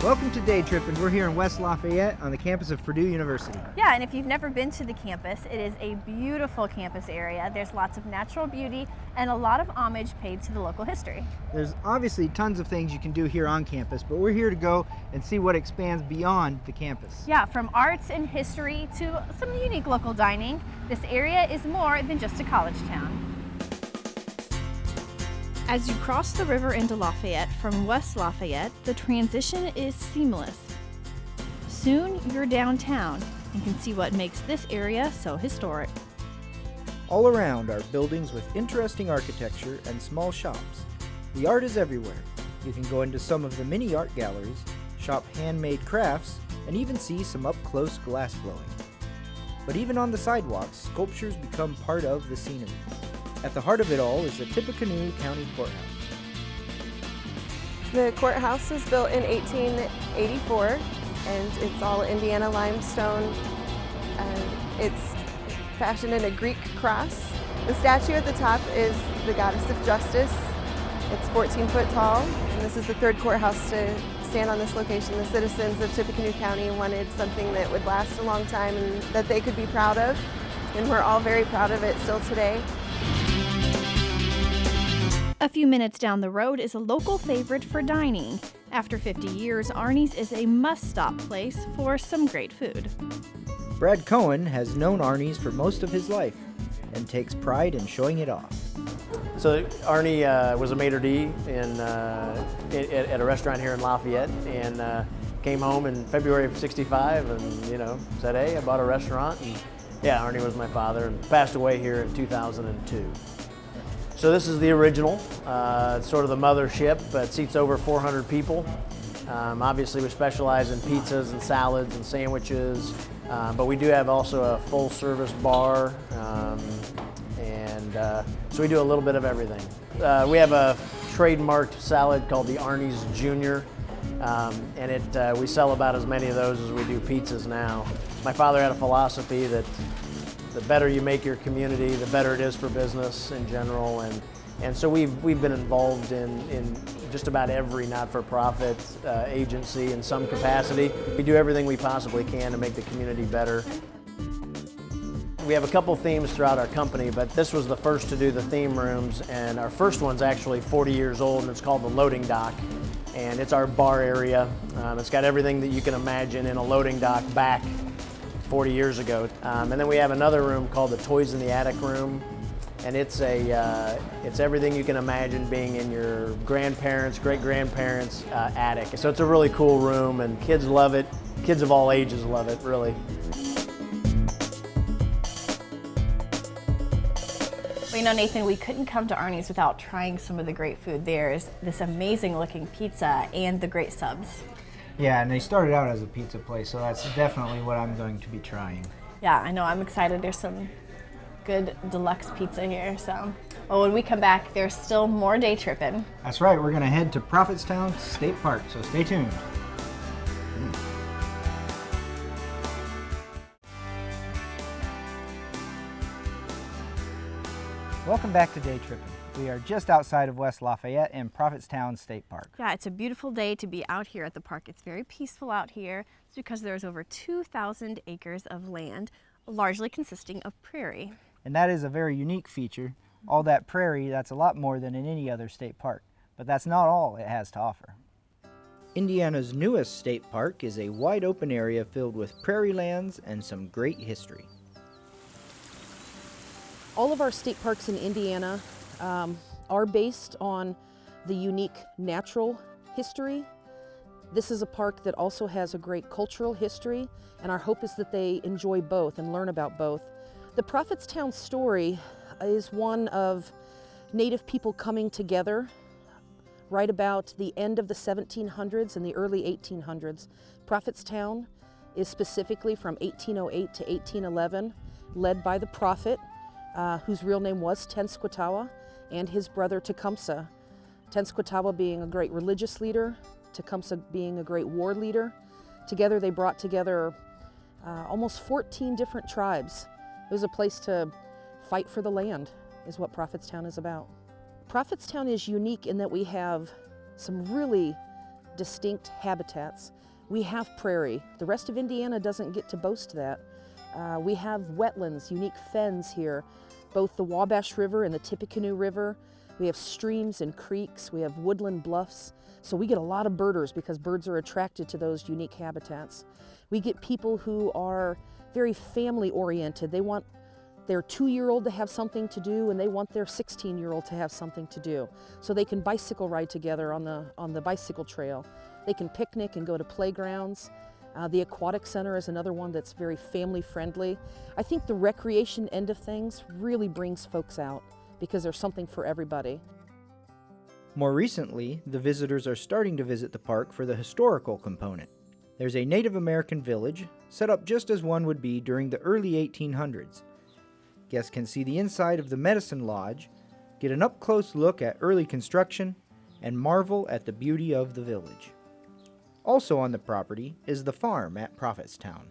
Welcome to Day Trippin'. We're here in West Lafayette on the campus of Purdue University. Yeah, and if you've never been to the campus, it is a beautiful campus area. There's lots of natural beauty and a lot of homage paid to the local history. There's obviously tons of things you can do here on campus, but we're here to go and see what expands beyond the campus. Yeah, from arts and history to some unique local dining, this area is more than just a college town. As you cross the river into Lafayette from West Lafayette, the transition is seamless. Soon you're downtown and can see what makes this area so historic. All around are buildings with interesting architecture and small shops. The art is everywhere. You can go into some of the mini art galleries, shop handmade crafts, and even see some up-close glass blowing. But even on the sidewalks, sculptures become part of the scenery. At the heart of it all is the Tippecanoe County Courthouse. The courthouse was built in 1884, and it's all Indiana limestone. It's fashioned in a Greek cross. The statue at the top is the Goddess of Justice. It's 14 foot tall, and this is the third courthouse to stand on this location. The citizens of Tippecanoe County wanted something that would last a long time and that they could be proud of, and we're all very proud of it still today. A few minutes down the road is a local favorite for dining. After 50 years, Arni's is a must-stop place for some great food. Brad Cohen has known Arni's for most of his life and takes pride in showing it off. So Arni was a maitre d' at a restaurant here in Lafayette, and came home in February of '65 and said, hey, I bought a restaurant. And yeah, Arni was my father and passed away here in 2002. So this is the original, sort of the mothership, but seats over 400 people. Obviously we specialize in pizzas and salads and sandwiches, but we do have also a full service bar, so we do a little bit of everything. We have a trademarked salad called the Arni's Jr., and we sell about as many of those as we do pizzas now. My father had a philosophy that the better you make your community, the better it is for business in general, and so we've been involved in just about every not-for-profit agency in some capacity. We do everything we possibly can to make the community better. We have a couple themes throughout our company, but this was the first to do the theme rooms, and our first one's actually 40 years old, and it's called the Loading Dock, and it's our bar area. It's got everything that you can imagine in a loading dock back 40 years ago. And then we have another room called the Toys in the Attic room, and it's everything you can imagine being in your grandparents, great-grandparents' attic. So it's a really cool room, and kids love it. Kids of all ages love it, really. Well, Nathan, we couldn't come to Arni's without trying some of the great food. There's this amazing looking pizza and the great subs. Yeah, and they started out as a pizza place, so that's definitely what I'm going to be trying. Yeah, I know, I'm excited. There's some good deluxe pizza here, so. Well, when we come back, there's still more day tripping. That's right, we're gonna head to Prophetstown State Park, so stay tuned. Welcome back to Day Trippin'. We are just outside of West Lafayette in Prophetstown State Park. Yeah, it's a beautiful day to be out here at the park. It's very peaceful out here. It's because there's over 2,000 acres of land, largely consisting of prairie. And that is a very unique feature. All that prairie, that's a lot more than in any other state park. But that's not all it has to offer. Indiana's newest state park is a wide open area filled with prairie lands and some great history. All of our state parks in Indiana are based on the unique natural history. This is a park that also has a great cultural history, and our hope is that they enjoy both and learn about both. The Prophetstown story is one of Native people coming together right about the end of the 1700s and the early 1800s. Prophetstown is specifically from 1808 to 1811, led by the prophet, whose real name was Tenskwatawa, and his brother Tecumseh. Tenskwatawa being a great religious leader, Tecumseh being a great war leader. Together they brought together almost 14 different tribes. It was a place to fight for the land, is what Prophetstown is about. Prophetstown is unique in that we have some really distinct habitats. We have prairie. The rest of Indiana doesn't get to boast that. We have wetlands, unique fens here, both the Wabash River and the Tippecanoe River. We have streams and creeks. We have woodland bluffs. So we get a lot of birders because birds are attracted to those unique habitats. We get people who are very family oriented. They want their 2-year-old to have something to do, and they want their 16-year-old to have something to do. So they can bicycle ride together on the bicycle trail. They can picnic and go to playgrounds. The aquatic center is another one that's very family friendly. I think the recreation end of things really brings folks out because there's something for everybody. More recently, the visitors are starting to visit the park for the historical component. There's a Native American village, set up just as one would be during the early 1800s. Guests can see the inside of the Medicine Lodge, get an up-close look at early construction, and marvel at the beauty of the village. Also on the property is the farm at Prophetstown.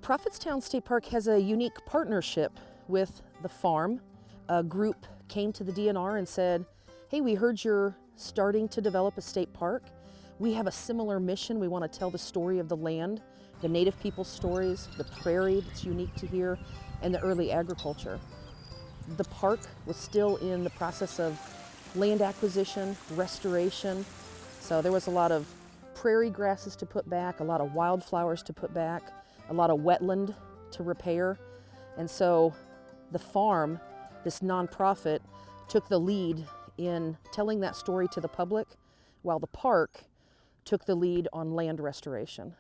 Prophetstown State Park has a unique partnership with the farm. A group came to the DNR and said, hey, we heard you're starting to develop a state park. We have a similar mission. We want to tell the story of the land, the Native people's stories, the prairie that's unique to here, and the early agriculture. The park was still in the process of land acquisition, restoration, so there was a lot of prairie grasses to put back, a lot of wildflowers to put back, a lot of wetland to repair. And so the farm, this nonprofit, took the lead in telling that story to the public, while the park took the lead on land restoration.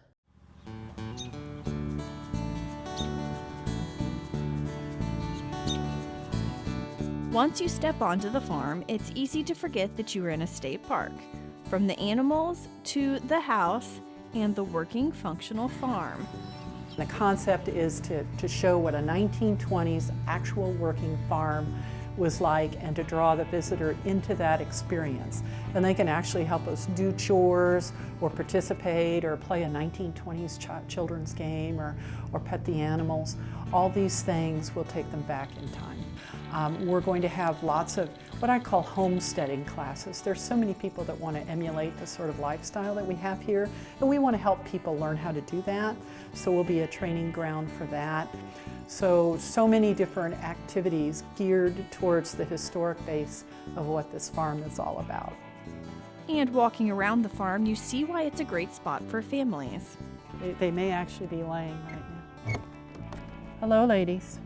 Once you step onto the farm, it's easy to forget that you are in a state park. From the animals to the house and the working, functional farm. The concept is to show what a 1920s actual working farm was like and to draw the visitor into that experience. And they can actually help us do chores or participate or play a 1920s children's game or pet the animals. All these things will take them back in time. We're going to have lots of what I call homesteading classes. There's so many people that want to emulate the sort of lifestyle that we have here, and we want to help people learn how to do that. So we'll be a training ground for that. So many different activities geared towards the historic base of what this farm is all about. And walking around the farm, you see why it's a great spot for families. They may actually be laying right now. Hello, ladies.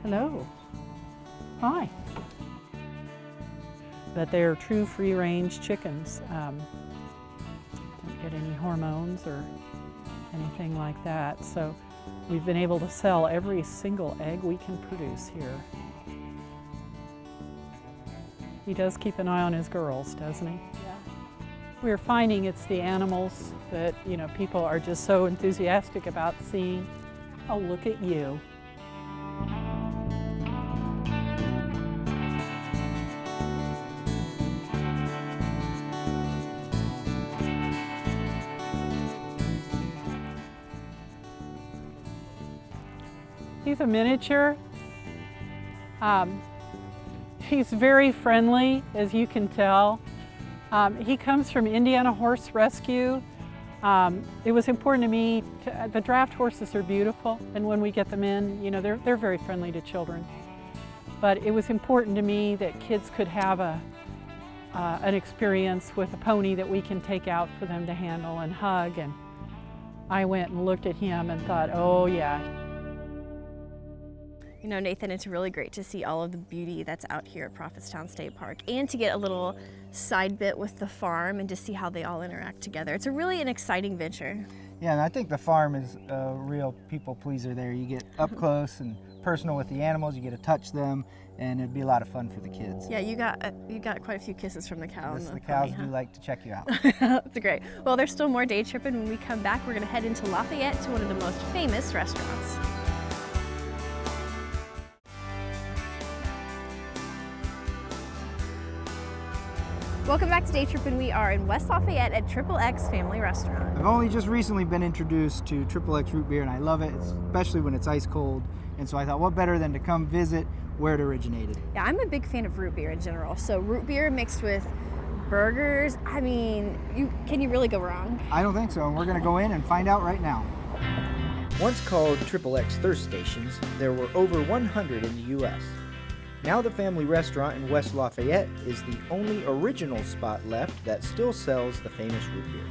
Hello. Hi. But they're true free-range chickens. Don't get any hormones or anything like that. So we've been able to sell every single egg we can produce here. He does keep an eye on his girls, doesn't he? Yeah. We're finding it's the animals that, people are just so enthusiastic about seeing. Oh, look at you. He's a miniature. He's very friendly, as you can tell. He comes from Indiana Horse Rescue. It was important to me, the draft horses are beautiful, and when we get them in, they're very friendly to children. But it was important to me that kids could have an experience with a pony that we can take out for them to handle and hug. And I went and looked at him and thought, oh yeah. Nathan, it's really great to see all of the beauty that's out here at Prophetstown State Park and to get a little side bit with the farm and to see how they all interact together. It's really an exciting venture. Yeah, and I think the farm is a real people pleaser there. You get up close and personal with the animals, you get to touch them, and it'd be a lot of fun for the kids. Yeah, you got quite a few kisses from the cow. Yes, the cows do like to check you out. That's great. Well, there's still more day tripping. When we come back, we're going to head into Lafayette to one of the most famous restaurants. Welcome back to Day Trippin'. We are in West Lafayette at XXX Family Restaurant. I've only just recently been introduced to XXX root beer, and I love it, especially when it's ice cold. And so I thought, what better than to come visit where it originated. Yeah, I'm a big fan of root beer in general. So root beer mixed with burgers. I mean, can you really go wrong? I don't think so, and we're going to go in and find out right now. Once called XXX Thirst Stations, there were over 100 in the U.S. Now the Family Restaurant in West Lafayette is the only original spot left that still sells the famous root beer.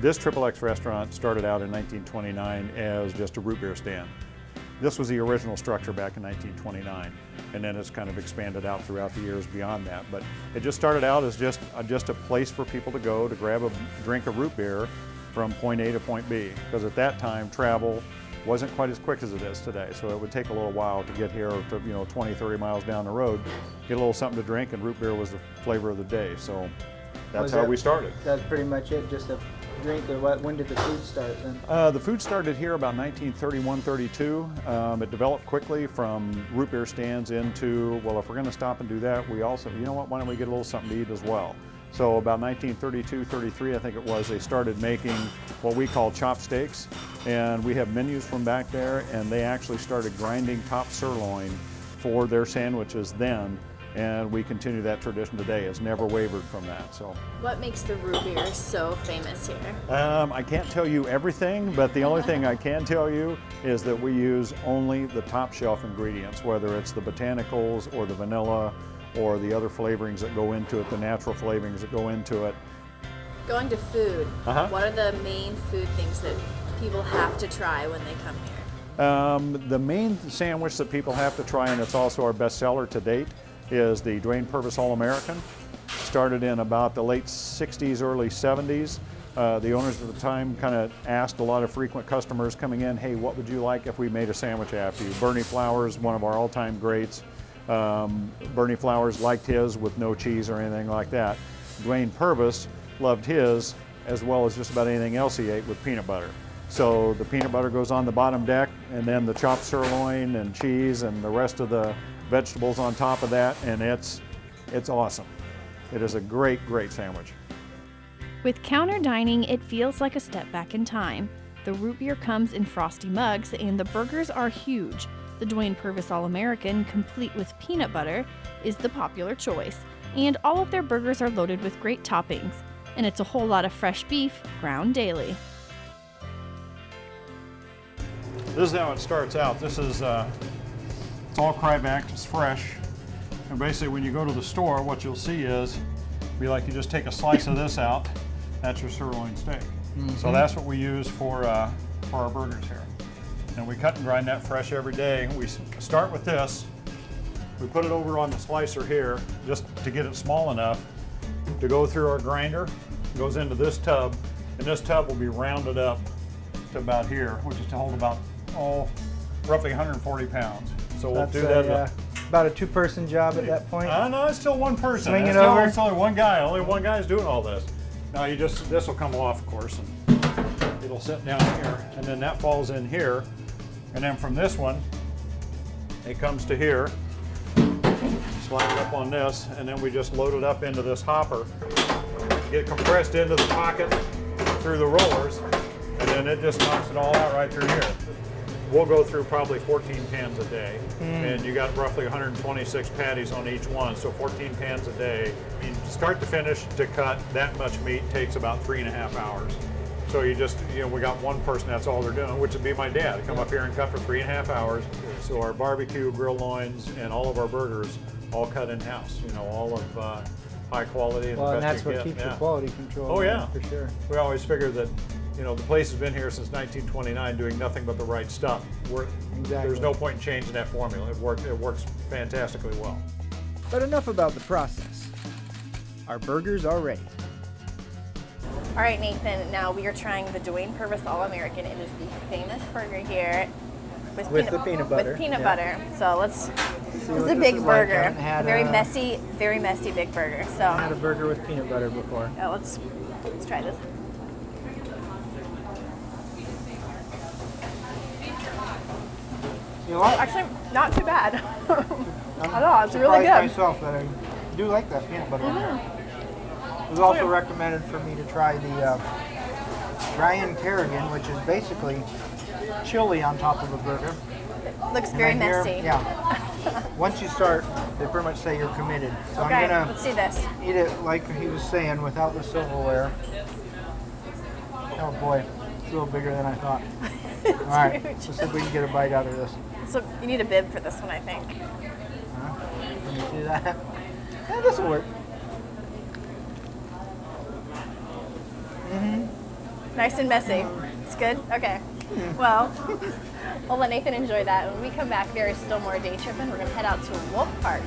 This XXX restaurant started out in 1929 as just a root beer stand. This was the original structure back in 1929, and then it's kind of expanded out throughout the years beyond that. But it just started out as just a place for people to go to grab a drink of root beer from point A to point B, because at that time travel wasn't quite as quick as it is today, so it would take a little while to get here to 20, 30 miles down the road, get a little something to drink, and root beer was the flavor of the day. So that's how we started. That's pretty much it, just a drink. Or when did the food start then? The food started here about 1931, 32. It developed quickly from root beer stands into, well, if we're going to stop and do that, we also, you know what, why don't we get a little something to eat as well? So about 1932, 33, I think it was, they started making what we call chop steaks. And we have menus from back there, and they actually started grinding top sirloin for their sandwiches then. And we continue that tradition today. It's never wavered from that. So, What makes the root beer so famous here? I can't tell you everything, but the only thing I can tell you is that we use only the top shelf ingredients, whether it's the botanicals or the vanilla or the other flavorings that go into it, the natural flavorings that go into it. Going to food, what are the main food things that people have to try when they come here? The main sandwich that people have to try, and it's also our best seller to date, is the Dwayne Purvis All-American. Started in about the late 60s, early 70s. The owners at the time kind of asked a lot of frequent customers coming in, hey, what would you like if we made a sandwich after you? Bernie Flowers, one of our all-time greats. Bernie Flowers liked his with no cheese or anything like that. Dwayne Purvis loved his as well as just about anything else he ate with peanut butter. So the peanut butter goes on the bottom deck, and then the chopped sirloin and cheese and the rest of the vegetables on top of that, and it's awesome. It is a great, great sandwich. With counter dining, it feels like a step back in time. The root beer comes in frosty mugs, and the burgers are huge. The Dwayne Purvis All-American, complete with peanut butter, is the popular choice, and all of their burgers are loaded with great toppings, and it's a whole lot of fresh beef ground daily. This is how it starts out. This is it's all cryovac, it's fresh, and basically when you go to the store, what you'll see is you just take a slice of this out. That's your sirloin steak. So that's what we use for our burgers here. And we cut and grind that fresh every day. We start with this. We put it over on the slicer here just to get it small enough to go through our grinder. It goes into this tub, and this tub will be rounded up to about here, which is to hold about, roughly 140 pounds. So we'll do that. About a two-person job at that point? No, it's still one person. Swing it over? It's only one guy. Only one guy is doing all this. Now this will come off, of course, and it'll sit down here, and then that falls in here. And then from this one, it comes to here, slide it up on this, and then we just load it up into this hopper, get compressed into the pocket through the rollers, and then it just knocks it all out right through here. We'll go through probably 14 pans a day, and you got roughly 126 patties on each one, so 14 pans a day. I mean, start to finish to cut that much meat takes about 3.5 hours. So we got one person, that's all they're doing, which would be my dad. Come up here and cut for 3.5 hours. So our barbecue, grill loins, and all of our burgers all cut in-house, all of high quality. And and that's what keeps your quality control. Oh yeah, for sure. We always figured that, the place has been here since 1929 doing nothing but the right stuff. There's no point in changing that formula. It works fantastically well. But enough about the process. Our burgers are ready. All right, Nathan, now we are trying the Dwayne Purvis All-American. It is the famous burger here with the peanut butter. With peanut butter. So this is a big burger. Very messy big burger. So I had a burger with peanut butter before. Let's try this. You know what? Actually, not too bad. I know, it's really surprised good. myself that I do like that peanut butter. It was also recommended for me to try the Ryan Kerrigan, which is basically chili on top of a burger. Looks very messy. Yeah. Once you start they pretty much say you're committed. So Okay, I'm gonna let's see this. eat it like he was saying, without the silverware. Oh boy, it's a little bigger than I thought. All right, let's see if we can get a bite out of this. So you need a bib for this one, I think. Can you see that? Yeah, this will work. Nice and messy. It's good? Okay. Well, we'll let Nathan enjoy that. When we come back, there is still more day tripping. We're going to head out to Wolf Park.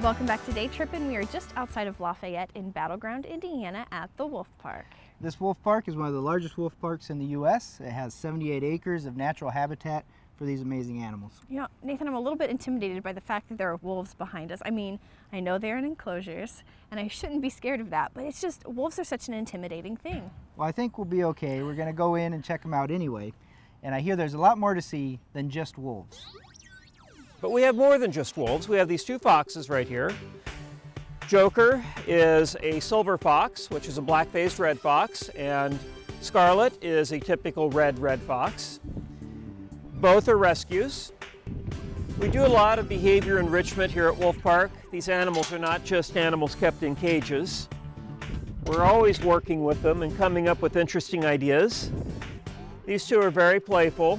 Welcome back to Day Trippin'. We are just outside of Lafayette in Battleground, Indiana at the Wolf Park. This wolf park is one of the largest wolf parks in the U.S. It has 78 acres of natural habitat for these amazing animals. You know, Nathan, I'm a little bit intimidated by the fact that there are wolves behind us. I mean, I know they're in enclosures, and I shouldn't be scared of that, but it's just, wolves are such an intimidating thing. Well, I think we'll be okay. We're going to go in and check them out anyway. And I hear there's a lot more to see than just wolves. But we have more than just wolves. We have these two foxes right here. Joker is a silver fox, which is a black-faced red fox, and Scarlet is a typical red fox. Both are rescues. We do a lot of behavior enrichment here at Wolf Park. These animals are not just animals kept in cages. We're always working with them and coming up with interesting ideas. These two are very playful.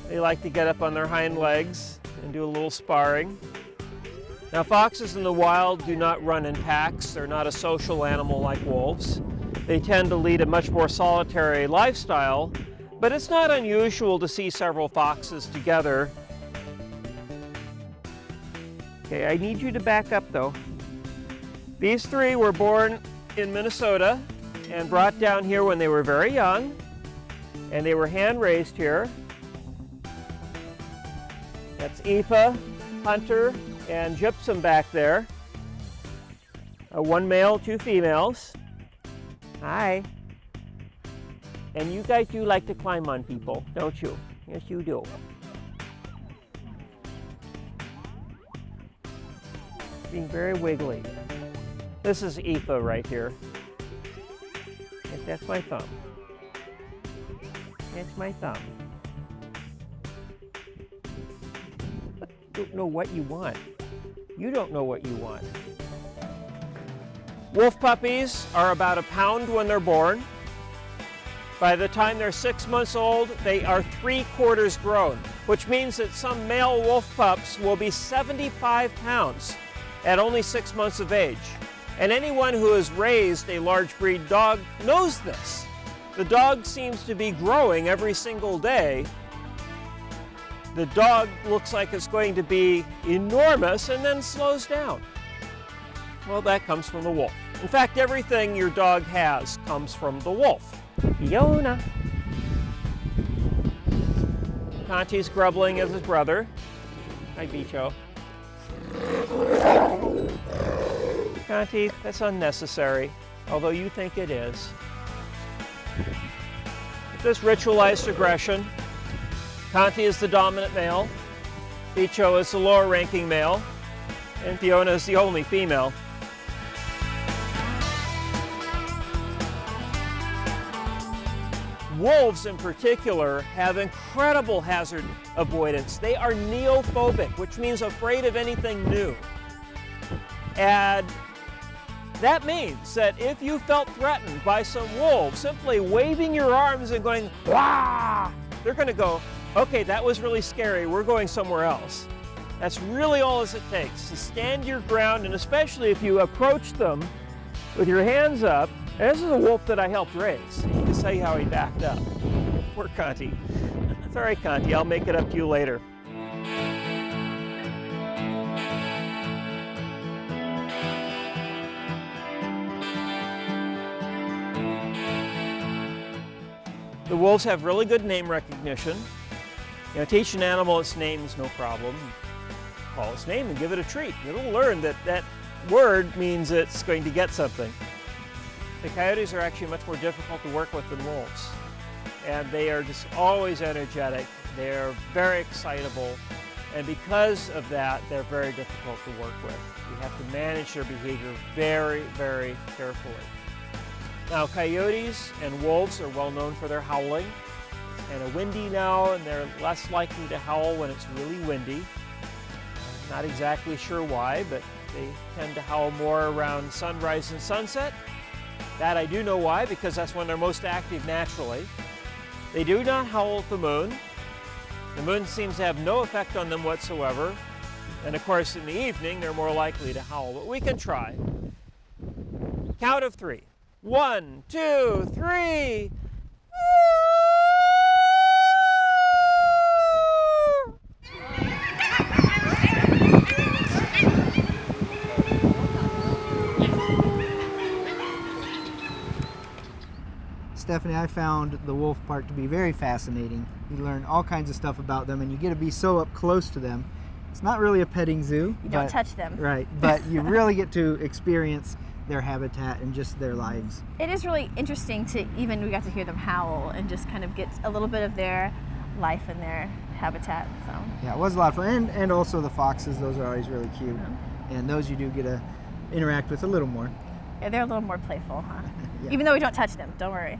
They like to get up on their hind legs and do a little sparring. Now, foxes in the wild do not run in packs. They're not a social animal like wolves. They tend to lead a much more solitary lifestyle, but it's not unusual to see several foxes together. Okay, I need you to back up though. These three were born in Minnesota and brought down here when they were very young, and they were hand-raised here. That's Aoife, Hunter, and Gypsum back there. One male, two females. Hi. And you guys do like to climb on people, don't you? Yes, you do. Being very wiggly. This is Aoife right here. Yes, that's my thumb. That's my thumb. You don't know what you want. You don't know what you want. Wolf puppies are about a pound when they're born. By the time they're 6 months old, they are 3/4 grown, which means that some male wolf pups will be 75 pounds at only 6 months of age. And anyone who has raised a large breed dog knows this. The dog seems to be growing every single day. The dog looks like it's going to be enormous and then slows down. Well, that comes from the wolf. In fact, everything your dog has comes from the wolf. Fiona. Conti's grubbling as his brother. Hi, Bicho. Conti, that's unnecessary, although you think it is. This ritualized aggression. Conti is the dominant male, Bicho is the lower ranking male, and Fiona is the only female. Wolves in particular have incredible hazard avoidance. They are neophobic, which means afraid of anything new. And that means that if you felt threatened by some wolves, simply waving your arms and going, "Wah!" they're going to go, okay, that was really scary, we're going somewhere else. That's really all it takes, to stand your ground, and especially if you approach them with your hands up. And this is a wolf that I helped raise. You can see how he backed up. Poor Conti. It's all right, Conti, I'll make it up to you later. The wolves have really good name recognition. You know, teach an animal its name is no problem. Call its name and give it a treat. It'll learn that that word means it's going to get something. The coyotes are actually much more difficult to work with than wolves. And they are just always energetic. They're very excitable. And because of that, they're very difficult to work with. We have to manage their behavior very, very carefully. Now, coyotes and wolves are well known for their howling. kind of windy now, and they're less likely to howl when it's really windy. Not exactly sure why, but they tend to howl more around sunrise and sunset. That I do know why, because that's when they're most active naturally. They do not howl at the moon. The moon seems to have no effect on them whatsoever. And of course, in the evening, they're more likely to howl, but we can try. Count of 3. 1, 2, 3. Stephanie, I found the wolf park to be very fascinating. You learn all kinds of stuff about them, and you get to be so up close to them. It's not really a petting zoo. You don't touch them. Right, but you really get to experience their habitat and just their lives. It is really interesting to we got to hear them howl and just kind of get a little bit of their life and their habitat. So Yeah, it was a lot of fun. And also the foxes, those are always really cute. And those you do get to interact with a little more. yeah, they're a little more playful, huh? Yeah. Even though we don't touch them, don't worry.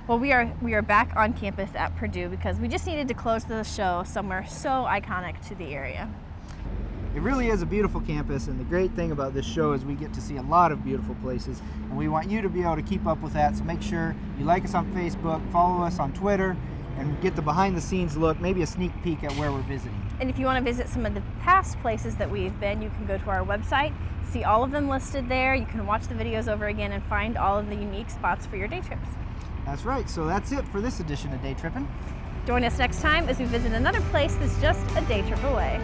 Well, we are back on campus at Purdue because we just needed to close the show somewhere so iconic to the area. It really is a beautiful campus, and the great thing about this show is we get to see a lot of beautiful places, and we want you to be able to keep up with that. So make sure you like us on Facebook, follow us on Twitter, and get the behind-the-scenes look, maybe a sneak peek at where we're visiting. And if you want to visit some of the past places that we've been, you can go to our website, see all of them listed there. You can watch the videos over again and find all of the unique spots for your day trips. That's right, so that's it for this edition of Day Trippin'. Join us next time as we visit another place that's just a day trip away.